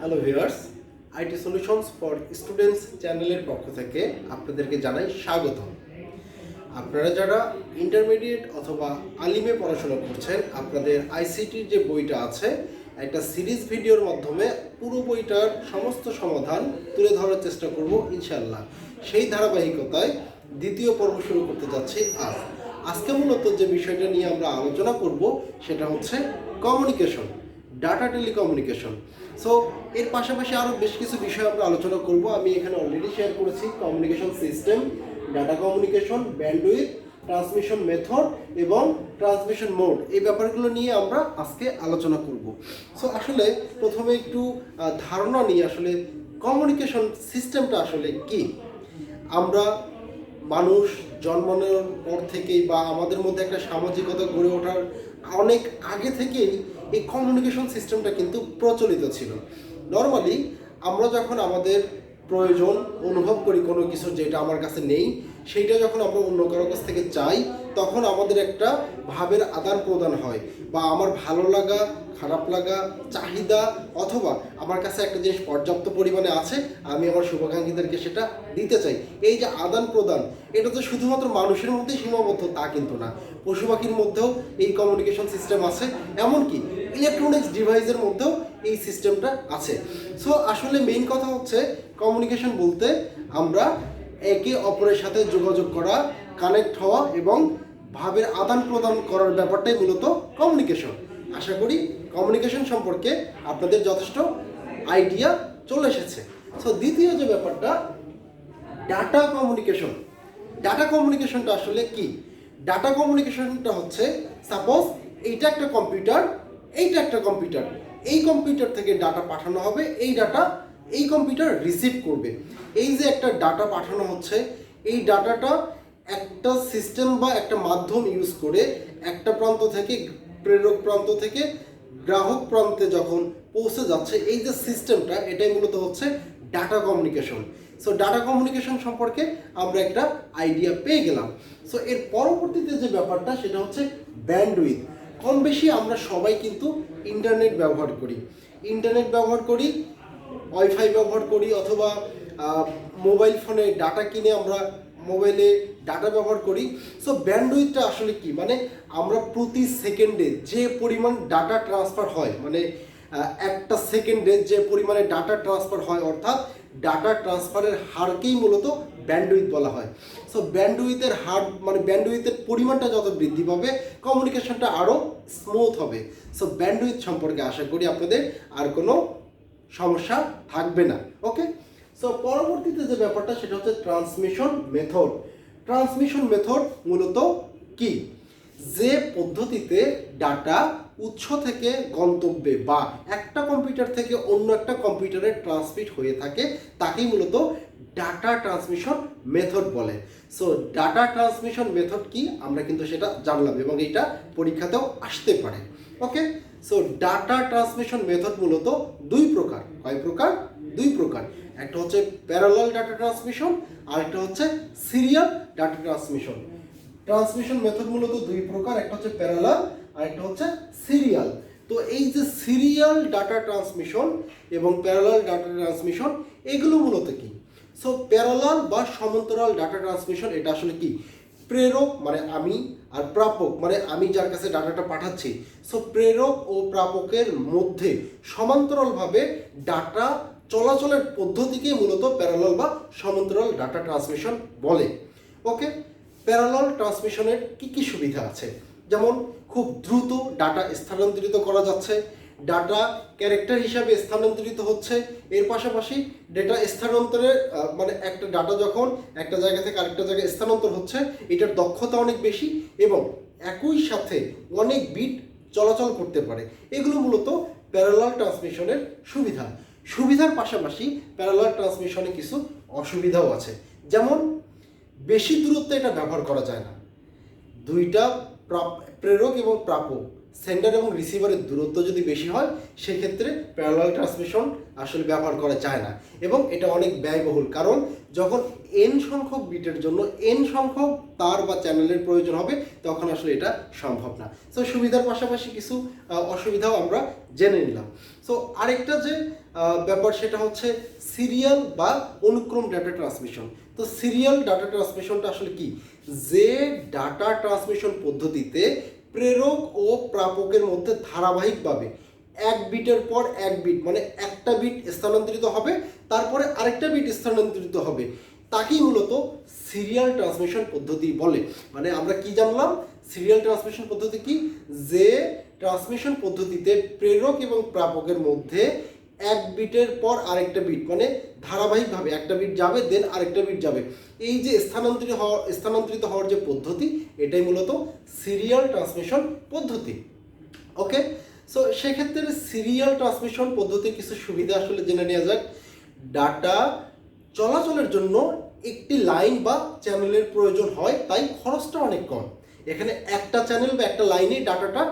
Hello viewers, IT solutions for students চ্যানেলের পক্ষ থেকে আপনাদেরকে জানাই স্বাগতম। আপনারা যারা ইন্টারমিডিয়েট অথবা আলিমে পড়াশোনা করছেন, আপনাদের আইসিটির যে বইটা আছে, একটা সিরিজ ভিডিওর মাধ্যমে পুরো বইটার সমস্ত সমাধান তুলে ধরার চেষ্টা করব ইনশাআল্লাহ। সেই ধারাবাহিকতায় দ্বিতীয় পর্ব শুরু করতে যাচ্ছি আজকে মূলত যে বিষয়টা নিয়ে আমরা আলোচনা করব সেটা হচ্ছে কমিউনিকেশন, ডাটা টেলিকমিউনিকেশন। সো এর পাশাপাশি আরও বেশ কিছু বিষয় আমরা আলোচনা করব। আমি এখানে অলরেডি শেয়ার করেছি communication system, data communication, bandwidth, transmission method এবং ট্রান্সমিশন মোড, এই ব্যাপারগুলো নিয়ে আমরা আজকে আলোচনা করব। সো আসলে প্রথমে একটু ধারণা নিয়ে আসলে কমিউনিকেশন সিস্টেমটা আসলে কি। আমরা মানুষ জন্মানোর পর থেকেই বা আমাদের মধ্যে একটা সামাজিকতা গড়ে ওঠার অনেক আগে থেকেই এই কমিউনিকেশন সিস্টেমটা কিন্তু প্রচলিত ছিল। নর্মালি আমরা যখন আমাদের প্রয়োজন অনুভব করি কোনো কিছু যেটা আমার কাছে নেই, সেইটা যখন আমরা অন্য কারোর কাছ থেকে চাই, তখন আমাদের একটা ভাবের আদান প্রদান হয়, বা আমার ভালো লাগা, খারাপ লাগা, চাহিদা, অথবা আমার কাছে একটা জিনিস পর্যাপ্ত পরিমাণে আছে, আমি আমার শুভাকাঙ্ক্ষীদেরকে সেটা দিতে চাই। এই যে আদান প্রদান, এটা তো শুধুমাত্র মানুষের মধ্যেই সীমাবদ্ধ তা কিন্তু না, পশু পাখির মধ্যেও এই কমিউনিকেশন সিস্টেম আছে, এমনকি ইলেকট্রনিক্স ডিভাইসের মধ্যেও এই সিস্টেমটা আছে। সো আসলে মেইন কথা হচ্ছে কমিউনিকেশন বলতে আমরা একে অপরের সাথে যোগাযোগ করা, কানেক্ট হওয়া এবং ভাবের আদান প্রদান করার ব্যাপারটাই মূলত কমিউনিকেশন। আশা করি কমিউনিকেশন সম্পর্কে আপনাদের যথেষ্ট আইডিয়া চলে এসেছে। সো দ্বিতীয় যে ব্যাপারটা, ডাটা কমিউনিকেশন। ডাটা কমিউনিকেশনটা আসলে কি? ডাটা কমিউনিকেশনটা হচ্ছে, সাপোজ এইটা একটা কম্পিউটার, এইটা একটা কম্পিউটার, এই কম্পিউটার থেকে ডাটা পাঠানো হবে, এই ডাটা এই কম্পিউটার রিসিভ করবে। এই যে একটা ডাটা পাঠানো হচ্ছে, এই ডাটাটা একটা সিস্টেম বা একটা মাধ্যম ইউজ করে একটা প্রান্ত থেকে, প্রেরক প্রান্ত থেকে গ্রাহক প্রান্তে যখন পৌঁছে যাচ্ছে, এই যে সিস্টেমটা, এটাই মূলত হচ্ছে data communication. So data communication সম্পর্কে আমরা একটা আইডিয়া পেয়ে গেলাম। সো এর পরবর্তীতে যে ব্যাপারটা সেটা হচ্ছে ব্যান্ডউইথ। কম বেশি আমরা সবাই কিন্তু ইন্টারনেট ব্যবহার করি, ওয়াইফাই ব্যবহার করি, অথবা মোবাইল ফোনে ডাটা কিনে আমরা মোবাইলে ডাটা ব্যবহার করি। সো ব্যান্ডউইথটা আসলে কি, মানে আমরা প্রতি সেকেন্ডে যে পরিমাণ ডাটা ট্রান্সফার হয়, মানে একটা সেকেন্ডে যে পরিমাণে ডাটা ট্রান্সফার হয়, অর্থাৎ ডাটা ট্রান্সফারের হারকেই মূলত ব্যান্ডউইথ বলা হয়। সো ব্যান্ডউইথের হার, মানে ব্যান্ডউইথের পরিমাণটা যত বৃদ্ধি পাবে, কমিউনিকেশনটা আরও স্মুথ হবে। সো ব্যান্ডউইথ সম্পর্কে আশা করি আপনাদের আর কোনো সমস্যা থাকবে না। ওকে, সো পরবর্তীতে যে ব্যাপারটা সেটা হচ্ছে ট্রান্সমিশন মেথড। ট্রান্সমিশন মেথড মূলত কি? যে পদ্ধতিতে ডাটা উৎস থেকে গন্তব্যে বা একটা কম্পিউটার থেকে অন্য একটা কম্পিউটারে ট্রান্সমিট হয়ে থাকে, তাকেই মূলত ডাটা ট্রান্সমিশন মেথড বলে। সো ডাটা ট্রান্সমিশন মেথড কি আমরা কিন্তু সেটা জানলাম, এবং এটা পরীক্ষাতেও আসতে পারে। ওকে, সো ডাটা ট্রান্সমিশন মেথড মূলত দুই প্রকার। কয় প্রকার? দুই প্রকার। একটা হচ্ছে প্যারালাল ডাটা ট্রান্সমিশন, আর একটা হচ্ছে serial data transmission. Transmission method মূলত দুই প্রকার, একটা হচ্ছে প্যারালাল আর একটা হচ্ছে সিরিয়াল। তো এই যে সিরিয়াল ডাটা ট্রান্সমিশন এবং প্যারালাল ডাটা ট্রান্সমিশন, এগুলো মূলত কি? সো প্যারালাল বা সমান্তরাল ডাটা ট্রান্সমিশন এটা আসলে কি? প্রেরক মানে আমি, আর প্রাপক মানে আমি যার কাছে ডাটাটা পাঠাচ্ছি। সো প্রেরক ও প্রাপকের মধ্যে সমান্তরালভাবে ডাটা চলাচলের পদ্ধতিকে মূলত প্যারালাল বা সমান্তরাল ডাটা ট্রান্সমিশন বলে। ওকে, প্যারালাল ট্রান্সমিশনের কি কি সুবিধা আছে? যেমন খুব দ্রুত ডাটা স্থানান্তরিত করা যাচ্ছে, ডাটা ক্যারেক্টার হিসাবে স্থানান্তরিত হচ্ছে। এর পাশাপাশি ডেটা স্থানান্তরের মানে একটা ডাটা যখন একটা জায়গা থেকে আরেকটা জায়গায় স্থানান্তর হচ্ছে, এটার দক্ষতা অনেক বেশি এবং একই সাথে অনেক বিট চলাচল করতে পারে। এগুলো মূলত প্যারালাল ট্রান্সমিশনের সুবিধার পাশাপাশি প্যারালাল ট্রান্সমিশনে কিছু অসুবিধাও আছে। যেমন বেশি দূরত্বে এটা ব্যবহার করা যায় না। দুইটা প্রেরক এবং প্রাপক সেন্ডার এবং রিসিভারের দূরত্ব যদি বেশি হয় সেক্ষেত্রে প্যারালাল ট্রান্সমিশন আসলে ব্যবহার করা যায় না, এবং এটা অনেক ব্যয়বহুল। কারণ যখন এন সংখ্যক বিটের জন্য এন সংখ্যক তার বা চ্যানেলের প্রয়োজন হবে তখন আসলে এটা সম্ভব না। সো সুবিধার পাশাপাশি কিছু অসুবিধাও আমরা জেনে নিলাম। সো আরেকটা যে ব্যাপার সেটা হচ্ছে সিরিয়াল বা অনুক্রম ডাটা ট্রান্সমিশন। তো সিরিয়াল ডাটা ট্রান্সমিশনটা আসলে কি? যে ডাটা ট্রান্সমিশন পদ্ধতিতে প্রেরক ও প্রাপকের মধ্যে ধারাবাহিকভাবে এক বিটের পর এক বিট, মানে একটা বিট স্থানান্তরিত হবে তারপরে আরেকটা বিট স্থানান্তরিত হবে, তাকেই মূলত সিরিয়াল ট্রান্সমিশন পদ্ধতি বলে। মানে আমরা কি জানলাম? সিরিয়াল ট্রান্সমিশন পদ্ধতি কি? যে ট্রান্সমিশন পদ্ধতিতে প্রেরক এবং প্রাপকের মধ্যে এক বিটের পর আরেকটা বিট, মানে ধারাবাহিকভাবে একটা বিট যাবে দেন আরেকটা বিট যাবে, এই যে স্থানান্তরিত হওয়ার যে পদ্ধতি, এটাই মূলত সিরিয়াল ট্রান্সমিশন পদ্ধতি। ওকে, সো সেক্ষেত্রে সিরিয়াল ট্রান্সমিশন পদ্ধতির কিছু সুবিধা আসলে জেনে নেওয়া যাক। ডাটা চলাচলের জন্য একটি লাইন বা চ্যানেলের প্রয়োজন হয়, তাই খরচটা অনেক কম। এখানে একটা চ্যানেল বা একটা লাইনে ডাটাটা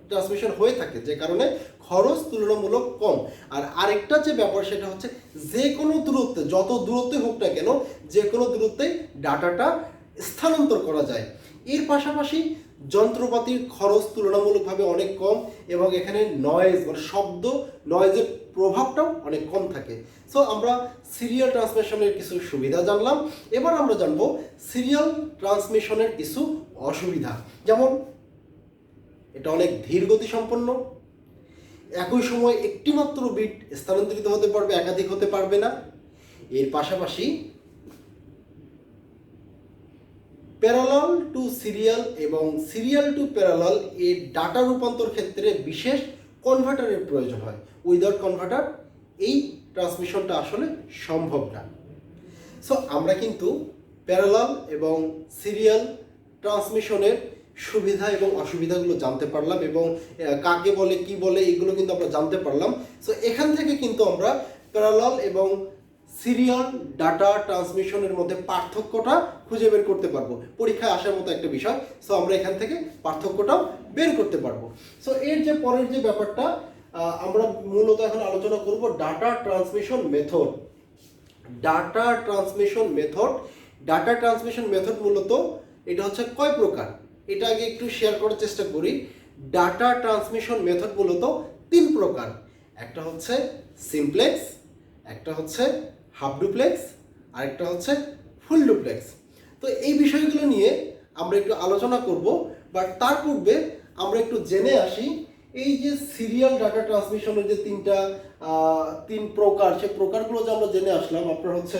ট্রান্সমিশন হয়ে থাকে, যে কারণে খরচ তুলনামূলক কম। আর আরেকটা যে ব্যাপার সেটা হচ্ছে যে কোনো দূরত্বে, যত দূরত্বে হোক না কেন, যে কোনো দূরত্বে ডাটাটা স্থানান্তর করা যায়। এর পাশাপাশি যন্ত্রপাতির খরচ তুলনামূলকভাবে অনেক কম, এবং এখানে নয়েজ মানে শব্দ নয়েজের প্রভাবটাও অনেক কম থাকে। সো আমরা সিরিয়াল ট্রান্সমিশনের কিছু সুবিধা জানলাম। এবার আমরা জানবো সিরিয়াল ট্রান্সমিশনের কিছু অসুবিধা। যেমন এটা অনেক ধীর গতি সম্পন্ন, একই সময় একটি মাত্র বিট স্থানান্তরিত হতে পারবে, একাধিক হতে পারবে না। এর পাশাপাশি প্যারালাল টু সিরিয়াল এবং সিরিয়াল টু প্যারালাল এর ডাটা রূপান্তর ক্ষেত্রে বিশেষ কনভার্টারের প্রয়োজন হয়। উইদাউট কনভার্টার এই ট্রান্সমিশনটা আসলে সম্ভব না। সো আমরা কিন্তু প্যারালাল এবং সিরিয়াল ট্রান্সমিশনের সুবিধা এবং অসুবিধাগুলো জানতে পারলাম, এবং কাকে বলে কি বলে এগুলো কিন্তু আমরা জানতে পারলাম। সো এখান থেকে কিন্তু আমরা প্যারালাল এবং সিরিয়াল ডাটা ট্রান্সমিশনের মধ্যে পার্থক্যটা খুঁজে বের করতে পারবো। পরীক্ষায় আসার মতো একটা বিষয়। সো আমরা এখান থেকে পার্থক্যটাও বের করতে পারবো। সো এর যে পরের যে ব্যাপারটা আমরা মূলত এখন আলোচনা করব data transmission method. Data transmission method মূলত এটা হচ্ছে কয় প্রকার, এটা আগে একটু শেয়ার করার চেষ্টা করি। ডাটা ট্রান্সমিশন মেথড মূলত তিন প্রকার। একটা হচ্ছে সিমপ্লেক্স, একটা হচ্ছে হাফ ডুপ্লেক্স, আর একটা হচ্ছে ফুল ডুপ্লেক্স। তো এই বিষয়গুলো নিয়ে আমরা একটু আলোচনা করব, বাট তার পূর্বে আমরা একটু জেনে আসি এই যে সিরিয়াল ডাটা ট্রান্সমিশনের যে তিন প্রকার, সে প্রকারগুলো যে আমরা জেনে আসলাম। আপনার হচ্ছে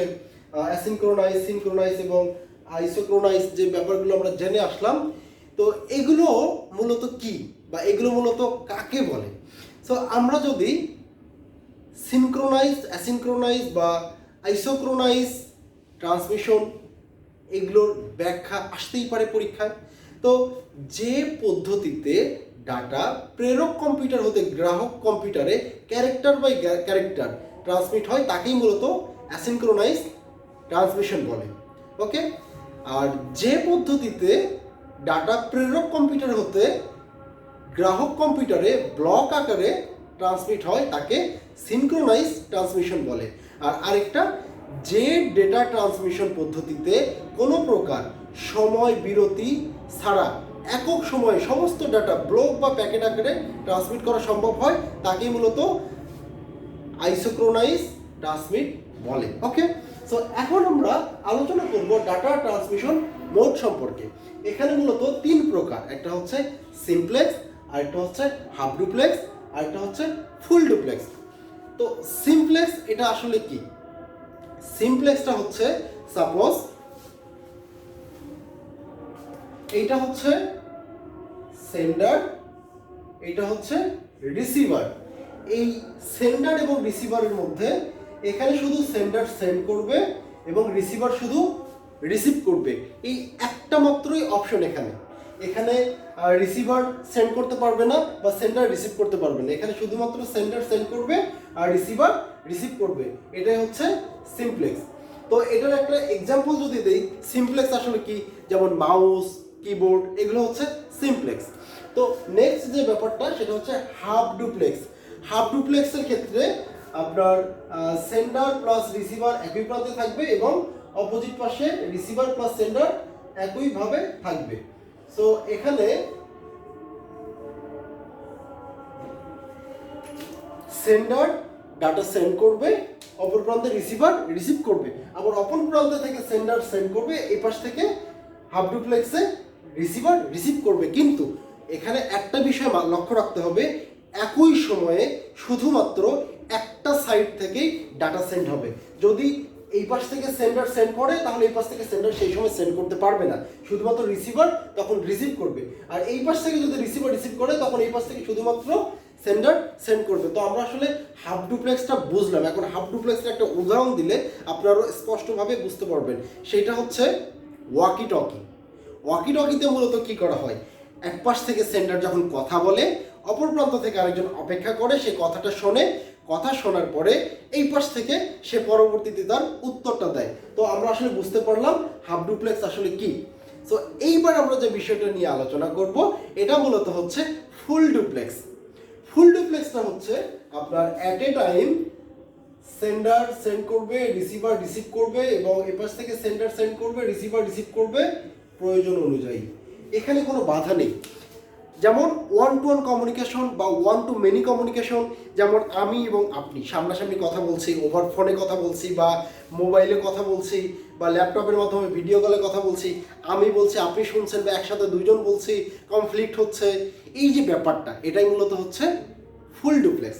অ্যাসিনক্রোনাইজ, সিনক্রোনাইজ এবং আইসোক্রোনাইজ যে ব্যাপারগুলো আমরা জেনে আসলাম। তো এগুলো মূলত কি বা এগুলো মূলত কাকে বলে? সো আমরা যদি সিনক্রোনাইজ, অ্যাসিনক্রোনাইজ বা আইসোক্রোনাইজ ট্রান্সমিশন এগুলোর ব্যাখ্যা আসতেই পারে পরীক্ষায়। তো যে পদ্ধতিতে ডাটা প্রেরক কম্পিউটার হতে গ্রাহক কম্পিউটারে ক্যারেক্টার বাই ক্যারেক্টার ট্রান্সমিট হয় তাকেই মূলত অ্যাসিনক্রোনাইজ ট্রান্সমিশন বলে। ওকে, আর যে পদ্ধতিতে ডাটা প্রেরক কম্পিউটার হতে গ্রাহক কম্পিউটারে ব্লক আকারে ট্রান্সমিট হয় তাকে সিনক্রোনাইজ ট্রান্সমিশন বলে। আর আরেকটা, যে ডেটা ট্রান্সমিশন পদ্ধতিতে কোনো প্রকার সময় বিরতি ছাড়া একক সময়ে সমস্ত ডাটা ব্লক বা প্যাকেট আকারে ট্রান্সমিট করা সম্ভব হয় তাকেই মূলত আইসোক্রোনাইজ ট্রান্সমিট বলে। ওকে, সো এখন আমরা আলোচনা করব ডাটা ট্রান্সমিশন মোড সম্পর্কে। এখানে মূলত তিন প্রকার, একটা হচ্ছে সিমপ্লেক্স, আরেকটা হচ্ছে হাফ ডুপ্লেক্স, আরেকটা হচ্ছে ফুল ডুপ্লেক্স। তো সিমপ্লেক্স এটা আসলে কি? সিমপ্লেক্সটা হচ্ছে সাপোজ এইটা হচ্ছে সেন্ডার, এটা হচ্ছে রিসিভার। এই সেন্ডার এবং রিসিভারের মধ্যে এখানে শুধু সেন্ডার সেন্ড করবে এবং রিসিভার শুধু রিসিভ করবে, এই একটা মাত্রই অপশন। এখানে রিসিভার সেন্ড করতে পারবে না বা সেন্ডার রিসিভ করতে পারবে না, এখানে শুধুমাত্র সেন্ডার সেন্ড করবে আর রিসিভার রিসিভ করবে। এটাই হচ্ছে সিমপ্লেক্স। তো এটার একটা এক্সাম্পল যদি দেই, সিমপ্লেক্স আসলে কি, যেমন মাউস, কিবোর্ড, এগুলো হচ্ছে সিমপ্লেক্স। তো নেক্সট যে ব্যাপারটা সেটা হচ্ছে হাফ ডুপ্লেক্স। হাফ ডুপ্লেক্সের ক্ষেত্রে আপনার সেন্ডার প্লাস রিসিভার একই প্রান্তে থাকবে এবং অপোজিট পাশে রিসিভার প্লাস সেন্ডার একইভাবে থাকবে। সো এখানে সেন্ডার ডাটা সেন্ড করবে, অপর প্রান্তে রিসিভার রিসিভ করবে, আবার অপর প্রান্ত থেকে সেন্ডার সেন্ড করবে, এই পাশ থেকে হাফ ডুপ্লেক্সে রিসিভার রিসিভ করবে। কিন্তু এখানে একটা বিষয় লক্ষ্য রাখতে হবে, একই সময়ে শুধুমাত্র একটা সাইড থেকেই ডাটা সেন্ড হবে। যদি এই পাশ থেকে সেন্ডার সেন্ড করে তাহলে এই পাশ থেকে সেন্ডার সেই সময় সেন্ড করতে পারবে না, শুধুমাত্র রিসিভার তখন রিসিভ করবে। আর এই পাশ থেকে যদি রিসিভার রিসিভ করে তখন এই পাশ থেকে শুধুমাত্র সেন্ডার সেন্ড করবে। তো আমরা আসলে হাফ ডুপ্লেক্সটা বুঝলাম। এখন হাফ ডুপ্লেক্সের একটা উদাহরণ দিলে আপনারা স্পষ্টভাবে বুঝতে পারবেন। সেটা হচ্ছে ওয়াকি টকি। ওয়াকি টকিতে মূলত কি করা হয়, এক পাশ থেকে সেন্ডার যখন কথা বলে, অপর প্রান্ত থেকে আরেকজন অপেক্ষা করে, সে কথাটা শোনে, কথা শোনার পরে এই পাশ থেকে সে পরবর্তীতে তার উত্তরটা দেয়। তো আমরা আসলে বুঝতে পারলাম হাফ ডুপ্লেক্স আসলে কি। সো এইবার আমরা যে বিষয়টা নিয়ে আলোচনা করব এটা মূলত হচ্ছে ফুল ডুপ্লেক্স। ফুল ডুপ্লেক্সটা হচ্ছে আপনার at a time sender send করবে, রিসিভার রিসিভ করবে এবং এপাশ থেকে সেন্ডার সেন্ড করবে, রিসিভার রিসিভ করবে প্রয়োজন অনুযায়ী। এখানে কোনো বাধা নেই। যেমন ওয়ান টু ওয়ান কমিউনিকেশন বা ওয়ান টু মেনি কমিউনিকেশন, যেমন আমি এবং আপনি সামনাসামনি কথা বলছি, ওভার ফোনে কথা বলছি বা মোবাইলে কথা বলছি বা ল্যাপটপের মাধ্যমে ভিডিও কলে কথা বলছি, আমি বলছি আপনি শুনছেন বা একসাথে দুইজন বলছি, কনফ্লিক্ট হচ্ছে, এই যে ব্যাপারটা এটাই মূলত হচ্ছে ফুল ডুপ্লেক্স।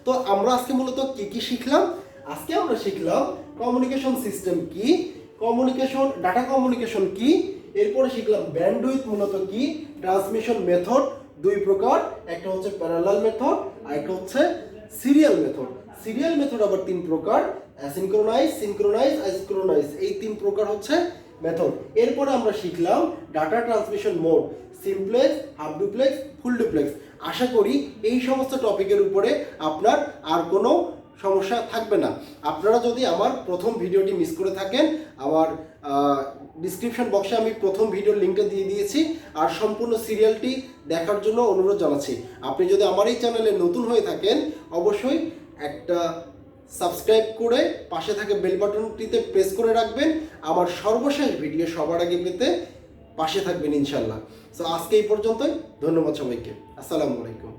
তো আমরা আজকে মূলত কি শিখলাম? আজকে আমরা শিখলাম কমিউনিকেশন সিস্টেম কি, কমিউনিকেশন ডাটা কমিউনিকেশন কি, এরপরে শিখলাম ব্যান্ডউইথ মূলত কি, ট্রান্সমিশন মেথড দুই প্রকার, একটা হচ্ছে প্যারালাল মেথড আর একটা হচ্ছে সিরিয়াল মেথড। সিরিয়াল মেথড আবার তিন প্রকার, অ্যাসিনক্রোনাইজ, সিনক্রোনাইজ, অ্যাসিনক্রোনাইজ, এই তিন প্রকার হচ্ছে মেথড। এরপরে আমরা শিখলাম data transmission mode, simplex, half duplex, full duplex. আশা করি এই সমস্ত টপিকের উপরে আপনার আর কোনো সমস্যা থাকবে না। আপনারা যদি আমার প্রথম ভিডিওটি মিস করে থাকেন, আমার ডিসক্রিপশন বক্সে আমি প্রথম ভিডিওর লিঙ্কটা দিয়ে দিয়েছি, আর সম্পূর্ণ সিরিয়ালটি দেখার জন্য অনুরোধ জানাচ্ছি। আপনি যদি আমার এই চ্যানেলে নতুন হয়ে থাকেন অবশ্যই একটা সাবস্ক্রাইব করে পাশে থাকা বেল বাটনটিতে প্রেস করে রাখবেন, আমার সর্বশেষ ভিডিও সবার আগে পেতে পাশে থাকবেন ইনশাল্লাহ। সো আজকে এই পর্যন্তই, ধন্যবাদ সবাইকে, আসসালামু আলাইকুম।